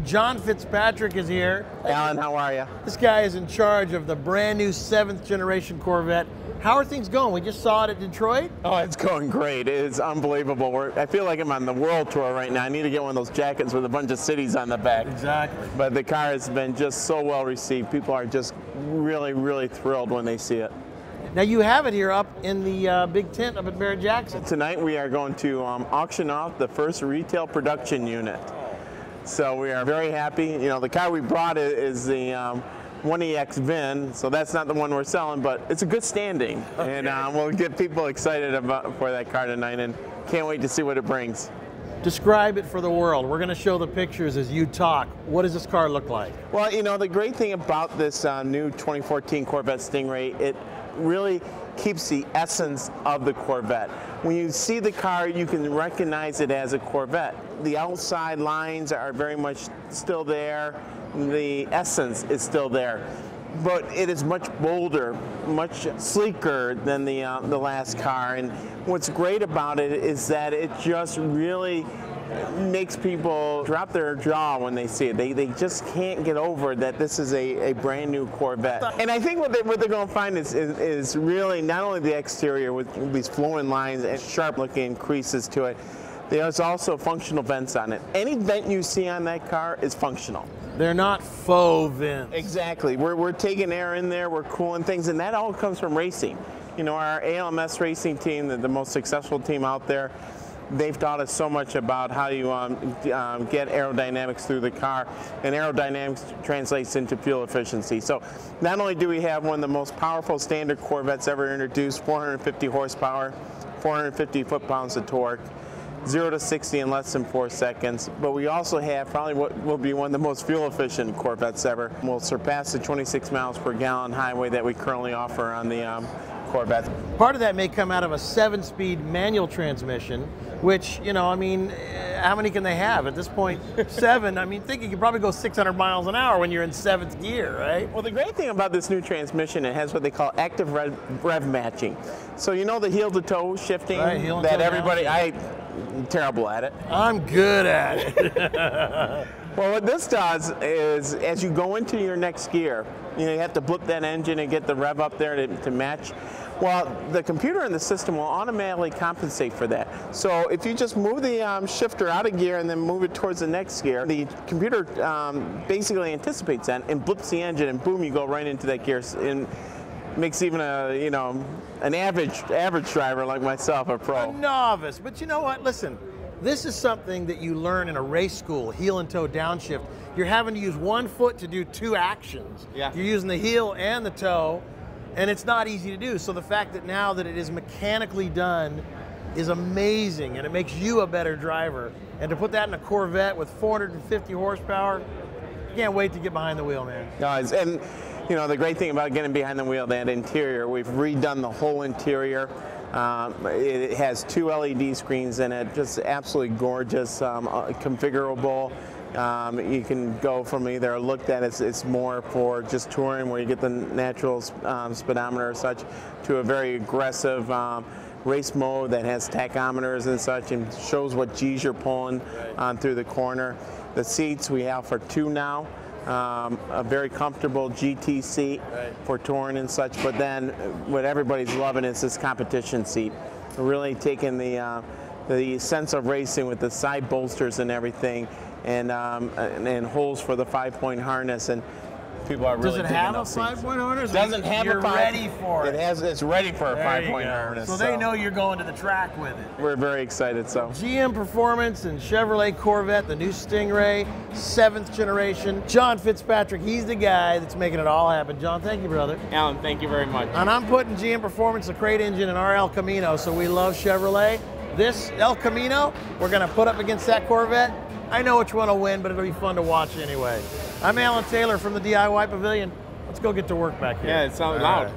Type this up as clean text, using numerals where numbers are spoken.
John Fitzpatrick is here. Alan, how are you? This guy is in charge of the brand new 7th generation Corvette. How are things going? We just saw it at Detroit. Oh, it's going great. It's unbelievable. I feel like I'm on the world tour right now. I need to get one of those jackets with a bunch of cities on the back. Exactly. But the car has been just so well received. People are just really, really thrilled when they see it. Now you have it here up in the big tent up at Barrett-Jackson. Tonight we are going to auction off the first retail production unit. So we are very happy. You know, the car we brought is the 1EX VIN, so that's not the one we're selling, but it's a good standing. Okay. And we'll get people excited for that car tonight, and can't wait to see what it brings. Describe it for the world. We're going to show the pictures as you talk. What does this car look like? Well, you know, the great thing about this new 2014 Corvette Stingray, it really keeps the essence of the Corvette. When you see the car, you can recognize it as a Corvette. The outside lines are very much still there. The essence is still there. But it is much bolder, much sleeker than the last car. And what's great about it is that it just really makes people drop their jaw when they see it. They just can't get over that this is a brand new Corvette. And I think what they're going to find is really not only the exterior with these flowing lines and sharp looking creases to it, there's also functional vents on it. Any vent you see on that car is functional. They're not faux vents. Exactly. We're taking air in there, we're cooling things, and that all comes from racing. You know, our ALMS racing team, the most successful team out there, they've taught us so much about how you get aerodynamics through the car, and aerodynamics translates into fuel efficiency. So not only do we have one of the most powerful standard Corvettes ever introduced, 450 horsepower, 450 foot-pounds of torque, 0 to 60 in less than 4 seconds, but we also have probably what will be one of the most fuel-efficient Corvettes ever. We'll surpass the 26 miles per gallon highway that we currently offer on the Corvette. Part of that may come out of a 7-speed manual transmission, which, you know, I mean, how many can they have at this point? 7. I mean, think you could probably go 600 miles an hour when you're in 7th gear, right? Well, the great thing about this new transmission, it has what they call active rev matching. So you know the heel-to-toe shifting, right, heel that everybody, I'm terrible at it. I'm good at it. Well, what this does is, as you go into your next gear, you know, you have to blip that engine and get the rev up there to match. Well, the computer in the system will automatically compensate for that. So if you just move the shifter out of gear and then move it towards the next gear, the computer basically anticipates that and blips the engine, and boom, you go right into that gear. And makes even an average driver like myself a pro. A novice, but you know what? Listen, this is something that you learn in a race school, heel and toe downshift. You're having to use one foot to do 2 actions. Yeah. You're using the heel and the toe, and it's not easy to do. So the fact that now that it is mechanically done is amazing, and it makes you a better driver. And to put that in a Corvette with 450 horsepower, you can't wait to get behind the wheel, man. Guys, and you know, the great thing about getting behind the wheel, that interior, we've redone the whole interior. It has 2 LED screens in it, just absolutely gorgeous, configurable. You can go from either a look that it's more for just touring, where you get the natural speedometer or such, to a very aggressive race mode that has tachometers and such and shows what G's you're pulling through the corner. The seats we have for 2 now. A very comfortable GT seat for touring and such, but then what everybody's loving is this competition seat. We're really taking the sense of racing with the side bolsters and everything, and holes for the 5-point harness, and people are really digging those seats. Does it have a 5-point harness? Doesn't have You're a 5. ready for it. It's ready for a 5-point harness. So they know you're going to the track with it. We're very excited. So GM Performance and Chevrolet Corvette, the new Stingray, 7th generation. John Fitzpatrick, he's the guy that's making it all happen. John, thank you, brother. Alan, thank you very much. And I'm putting GM Performance, the crate engine, in our El Camino, so we love Chevrolet. This El Camino, we're going to put up against that Corvette. I know which one will win, but it'll be fun to watch anyway. I'm Alan Taylor from the DIY Pavilion. Let's go get to work back here. Yeah, it sounds loud.